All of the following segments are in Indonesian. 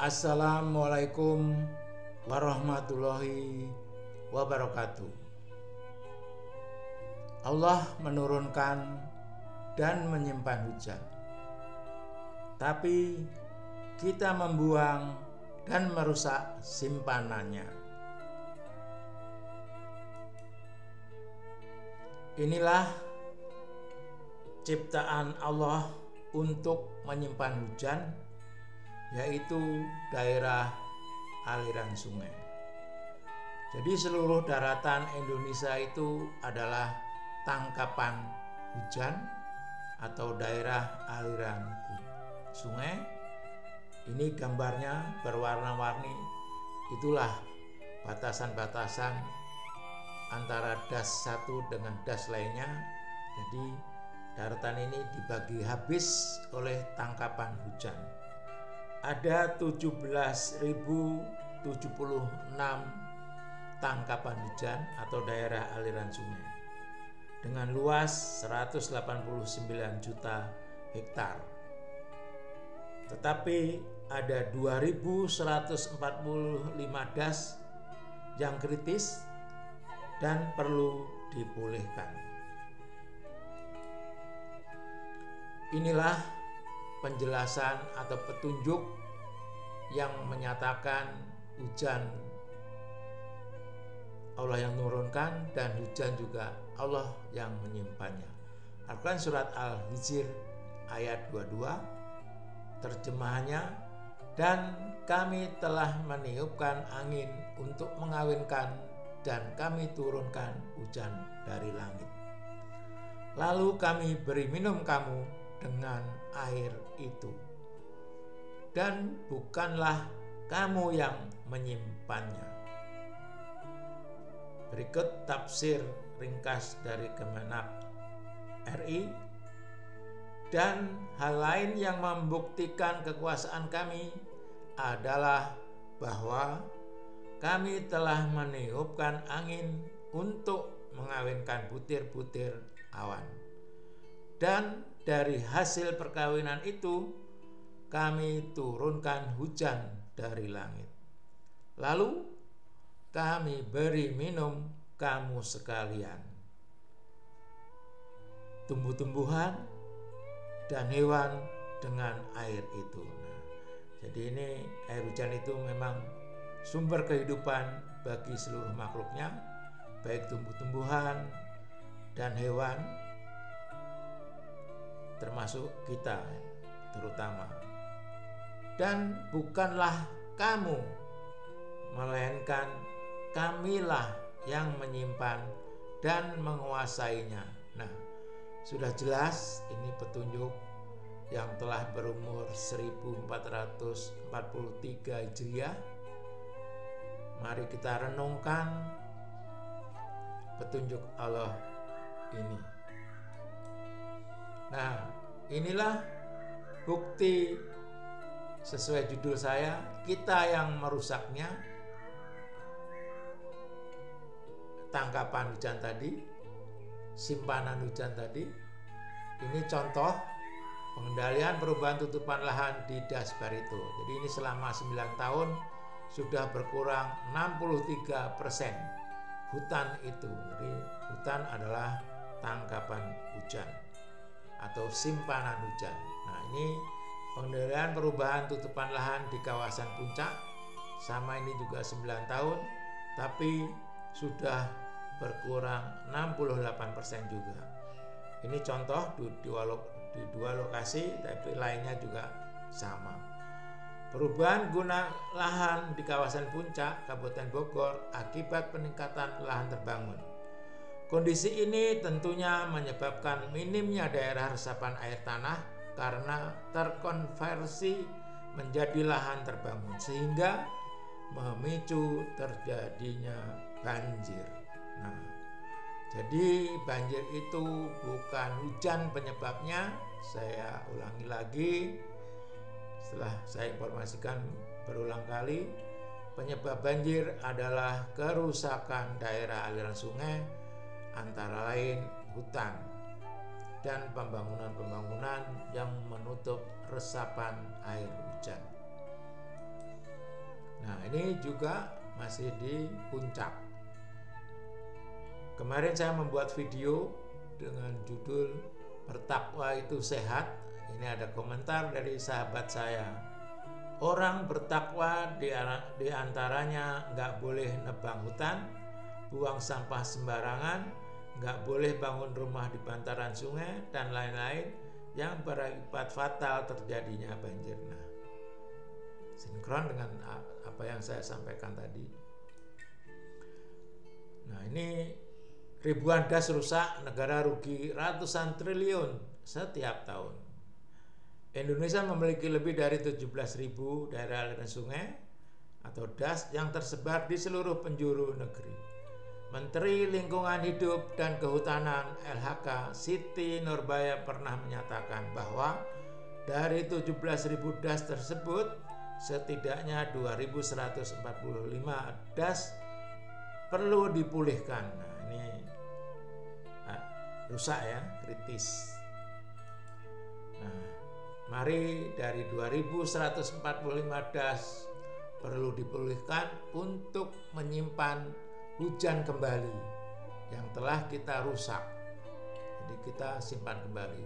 Assalamualaikum warahmatullahi wabarakatuh. Allah menurunkan dan menyimpan hujan, tapi kita membuang dan merusak simpanannya. Inilah ciptaan Allah untuk menyimpan hujan, yaitu daerah aliran sungai. Jadi seluruh daratan Indonesia itu adalah tangkapan hujan atau daerah aliran sungai. Ini gambarnya berwarna-warni. Itulah batasan-batasan antara das satu dengan das lainnya. Jadi daratan ini dibagi habis oleh tangkapan hujan. Ada 17.076 tangkapan hujan atau daerah aliran sungai dengan luas 189 juta hektar. Tetapi ada 2.145 das yang kritis dan perlu dipulihkan. Inilah penjelasan atau petunjuk yang menyatakan hujan Allah yang menurunkan dan hujan juga Allah yang menyimpannya. Al-Quran surat Al-Hijr ayat 22, terjemahannya, dan kami telah meniupkan angin untuk mengawinkan dan kami turunkan hujan dari langit. Lalu kami beri minum kamu dengan air itu, dan bukanlah kamu yang menyimpannya. Berikut tafsir ringkas dari Kemenak RI. Dan hal lain yang membuktikan kekuasaan kami adalah bahwa kami telah meniupkan angin untuk mengawinkan butir-butir awan. Dan dari hasil perkawinan itu kami turunkan hujan dari langit. Lalu kami beri minum kamu sekalian, tumbuh-tumbuhan dan hewan dengan air itu. Jadi ini air hujan itu memang sumber kehidupan bagi seluruh makhluknya, baik tumbuh-tumbuhan dan hewan, termasuk kita terutama. Dan bukanlah kamu, melainkan kamilah yang menyimpan dan menguasainya. Nah, sudah jelas ini petunjuk yang telah berumur 1443 Hijriah. Mari kita renungkan petunjuk Allah ini. Nah, inilah bukti sesuai judul saya, kita yang merusaknya. Tangkapan hujan tadi, simpanan hujan tadi. Ini contoh pengendalian perubahan tutupan lahan di Das Barito. Jadi ini selama 9 tahun sudah berkurang 63% hutan itu. Jadi hutan adalah tangkapan hujan atau simpanan hujan. Nah, ini pengendalian perubahan tutupan lahan di kawasan puncak. Sama ini juga 9 tahun, tapi sudah berkurang 68% juga. Ini contoh di dua lokasi, tapi lainnya juga sama. Perubahan guna lahan di kawasan puncak Kabupaten Bogor akibat peningkatan lahan terbangun. Kondisi ini tentunya menyebabkan minimnya daerah resapan air tanah karena terkonversi menjadi lahan terbangun, sehingga memicu terjadinya banjir. Nah, jadi banjir itu bukan hujan penyebabnya. Saya ulangi lagi setelah saya informasikan berulang kali, penyebab banjir adalah kerusakan daerah aliran sungai, antara lain hutan dan pembangunan-pembangunan yang menutup resapan air hujan. Nah, ini juga masih di puncak. Kemarin saya membuat video dengan judul Bertakwa itu sehat. Ini ada komentar dari sahabat saya. Orang bertakwa di antaranya nggak boleh nebang hutan, buang sampah sembarangan, nggak boleh bangun rumah di bantaran sungai, dan lain-lain yang berakibat fatal terjadinya banjir. Nah, sinkron dengan apa yang saya sampaikan tadi. Nah, ini ribuan das rusak, negara rugi ratusan triliun setiap tahun. Indonesia memiliki lebih dari 17.000 daerah aliran sungai atau das yang tersebar di seluruh penjuru negeri. Menteri Lingkungan Hidup dan Kehutanan LHK Siti Nurbaya pernah menyatakan bahwa dari 17.000 das tersebut setidaknya 2.145 das perlu dipulihkan. Nah, ini rusak ya, kritis. Nah, mari dari 2.145 das perlu dipulihkan untuk menyimpan hujan kembali yang telah kita rusak. Jadi kita simpan kembali.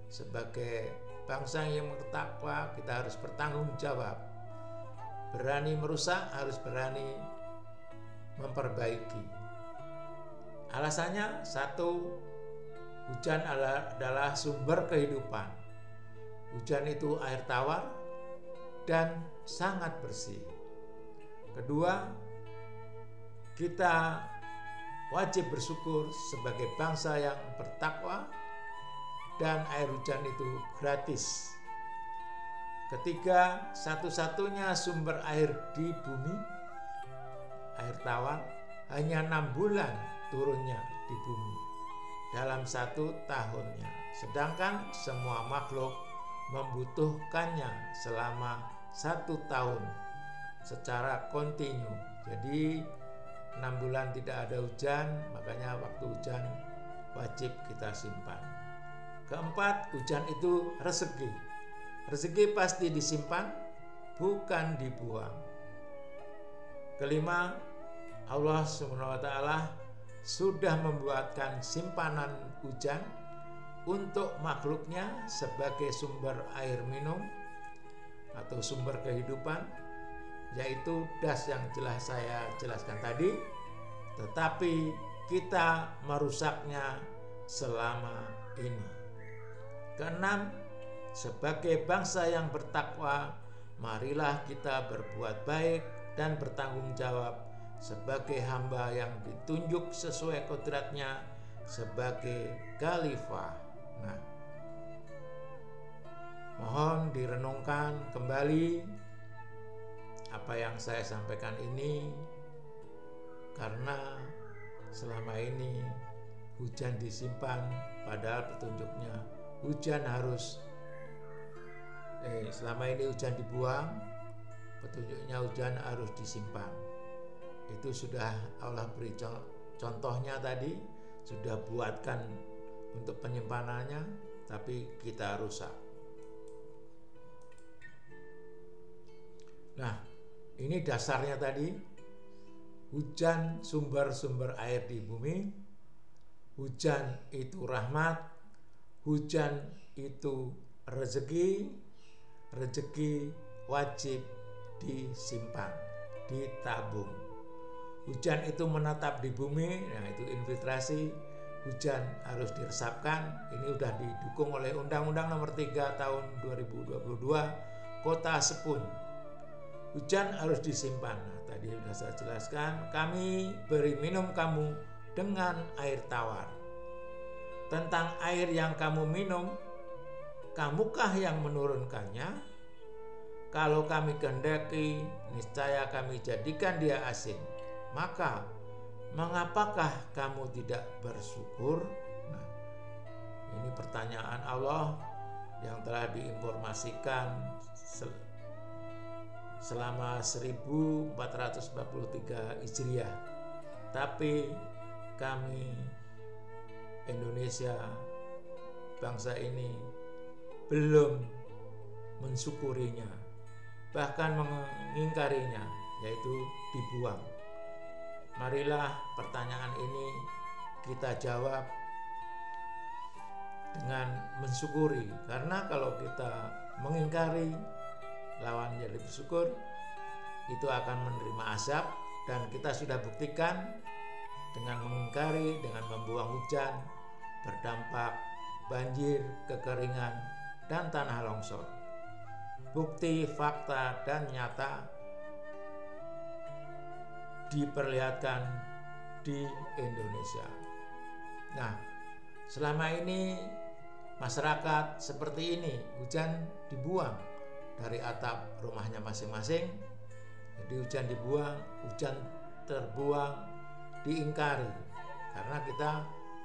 Sebagai bangsa yang bertakwa, kita harus bertanggung jawab. Berani merusak, harus berani memperbaiki. Alasannya satu, hujan adalah sumber kehidupan. Hujan itu air tawar dan sangat bersih. Kedua, kita wajib bersyukur sebagai bangsa yang bertakwa dan air hujan itu gratis. Ketiga, satu-satunya sumber air di bumi, air tawar, hanya 6 bulan turunnya di bumi dalam 1 tahunnya. Sedangkan semua makhluk membutuhkannya selama 1 tahun secara kontinu. Jadi 6 bulan tidak ada hujan, makanya waktu hujan wajib kita simpan. Keempat, hujan itu rezeki. Rezeki pasti disimpan, bukan dibuang. Kelima, Allah SWT sudah membuatkan simpanan hujan untuk makhluknya sebagai sumber air minum atau sumber kehidupan, yaitu das yang telah saya jelaskan tadi, tetapi kita merusaknya selama ini. Keenam, sebagai bangsa yang bertakwa, marilah kita berbuat baik dan bertanggung jawab sebagai hamba yang ditunjuk sesuai kodratnya sebagai khalifah. Nah, mohon direnungkan kembali apa yang saya sampaikan ini, karena selama ini hujan disimpan, padahal petunjuknya hujan harus selama ini hujan dibuang, petunjuknya hujan harus disimpan. Itu sudah Allah beri contohnya tadi, sudah buatkan untuk penyimpanannya, tapi kita rusak. Nah, ini dasarnya tadi, hujan sumber-sumber air di bumi, hujan itu rahmat, hujan itu rezeki, rezeki wajib disimpan, ditabung. Hujan itu menetap di bumi, nah itu infiltrasi, hujan harus diresapkan. Ini sudah didukung oleh Undang-Undang Nomor 3 Tahun 2022 Kota Sepun. Hujan harus disimpan. Nah, tadi sudah saya jelaskan, kami beri minum kamu dengan air tawar. Tentang air yang kamu minum, kamukah yang menurunkannya? Kalau kami kehendaki, niscaya kami jadikan dia asin. Maka, mengapakah kamu tidak bersyukur? Nah, ini pertanyaan Allah yang telah diinformasikan selama 1443 Hijriah. Tapi kami Indonesia, bangsa ini belum mensyukurinya, bahkan mengingkarinya. yaitu dibuang. Marilah pertanyaan ini kita jawab dengan mensyukuri, karena kalau kita mengingkari lawan jadi bersyukur, itu akan menerima azab. Dan kita sudah buktikan dengan mengingkari, dengan membuang hujan, berdampak banjir, kekeringan, dan tanah longsor. Bukti, fakta, dan nyata diperlihatkan di Indonesia. Nah, selama ini masyarakat seperti ini, hujan dibuang dari atap rumahnya masing-masing. Jadi hujan dibuang, hujan terbuang, diingkari. Karena kita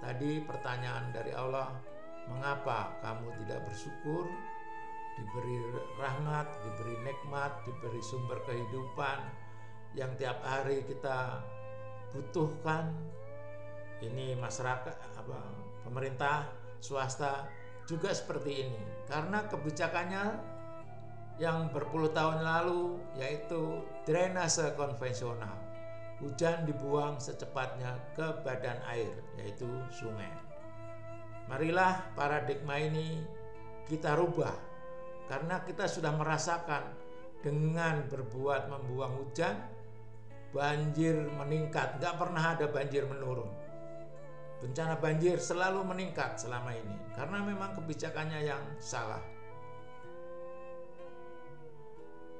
tadi pertanyaan dari Allah, mengapa kamu tidak bersyukur? Diberi rahmat, diberi nikmat, diberi sumber kehidupan yang tiap hari kita butuhkan. Ini masyarakat, pemerintah, swasta juga seperti ini. Karena kebijakannya yang berpuluh tahun lalu, yaitu drainase konvensional. Hujan dibuang secepatnya ke badan air, yaitu sungai. Marilah paradigma ini kita rubah, karena kita sudah merasakan dengan membuang hujan, banjir meningkat, gak pernah ada banjir menurun. Bencana banjir selalu meningkat selama ini, karena memang kebijakannya yang salah.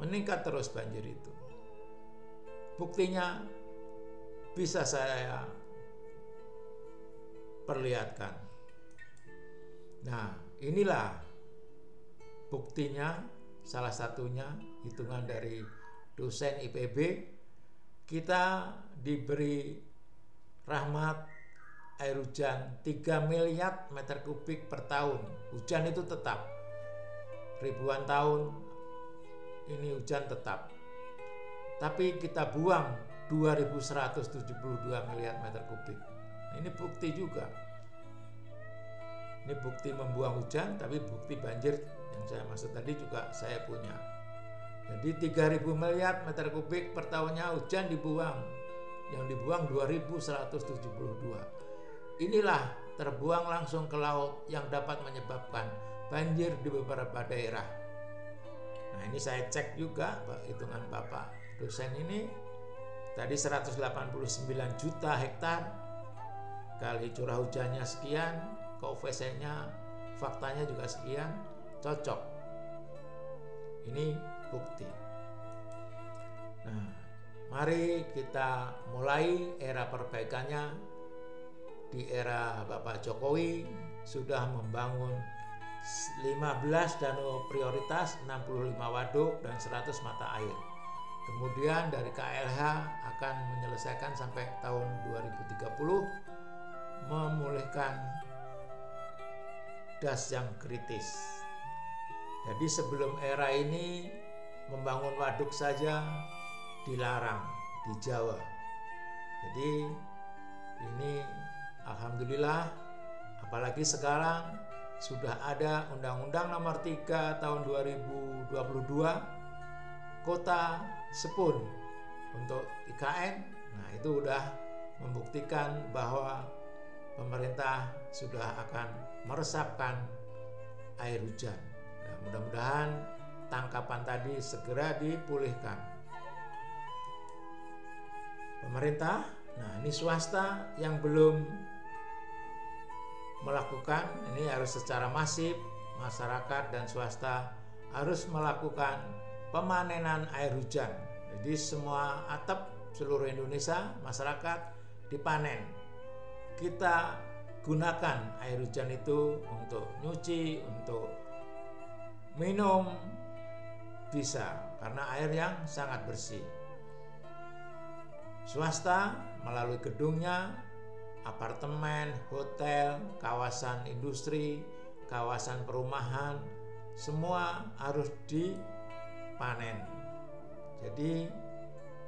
Meningkat terus banjir itu. Buktinya bisa saya perlihatkan. Nah, inilah buktinya, salah satunya hitungan dari dosen IPB. Kita diberi rahmat air hujan 3 miliar meter kubik per tahun. Hujan itu tetap. Ribuan tahun ini hujan tetap. Tapi kita buang 2172 miliar meter kubik. Ini bukti juga. Ini bukti membuang hujan, tapi bukti banjir yang saya maksud tadi juga saya punya. Jadi 3000 miliar meter kubik per tahunnya hujan dibuang. Yang dibuang 2172. Inilah terbuang langsung ke laut yang dapat menyebabkan banjir di beberapa daerah. Nah, ini saya cek juga hitungan Bapak dosen ini. Tadi 189 juta hektar kali curah hujannya sekian, koefisiennya faktanya juga sekian, cocok. Ini bukti. Nah, mari kita mulai era perbaikannya. Di era Bapak Jokowi sudah membangun 15 danau prioritas, 65 waduk, dan 100 mata air. Kemudian dari KLH akan menyelesaikan sampai tahun 2030, memulihkan das yang kritis. Jadi sebelum era ini membangun waduk saja dilarang di Jawa. Jadi ini alhamdulillah, apalagi sekarang sudah ada Undang-Undang Nomor 3 Tahun 2022 Kota Sepun untuk IKN. Nah, itu udah membuktikan bahwa pemerintah sudah akan meresapkan air hujan. Nah, mudah-mudahan tangkapan tadi segera dipulihkan. Pemerintah, nah ini swasta yang belum melakukan, ini harus secara masif, masyarakat dan swasta harus melakukan pemanenan air hujan. Jadi semua atap seluruh Indonesia, masyarakat dipanen. Kita gunakan air hujan itu untuk nyuci, untuk minum, bisa, karena air yang sangat bersih. Swasta melalui gedungnya, apartemen, hotel, kawasan industri, kawasan perumahan, semua harus dipanen. Jadi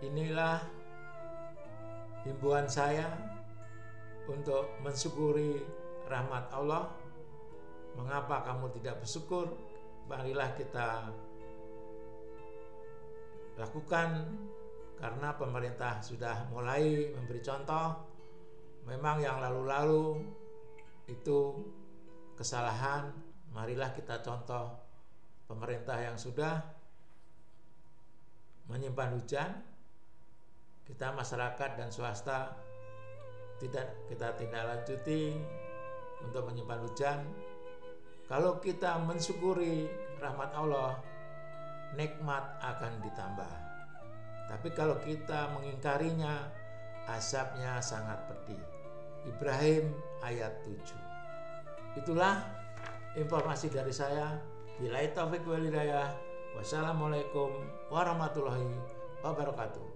inilah himbauan saya untuk mensyukuri rahmat Allah. Mengapa kamu tidak bersyukur? Marilah kita lakukan, karena pemerintah sudah mulai memberi contoh. Memang yang lalu-lalu itu kesalahan, marilah kita contoh pemerintah yang sudah menyimpan hujan. Kita masyarakat dan swasta kita tindak lanjuti untuk menyimpan hujan. Kalau kita mensyukuri rahmat Allah, nikmat akan ditambah. Tapi kalau kita mengingkarinya, azabnya sangat pedih. Ibrahim ayat 7. Itulah informasi dari saya. Billahi taufik wal hidayah. Wassalamualaikum warahmatullahi wabarakatuh.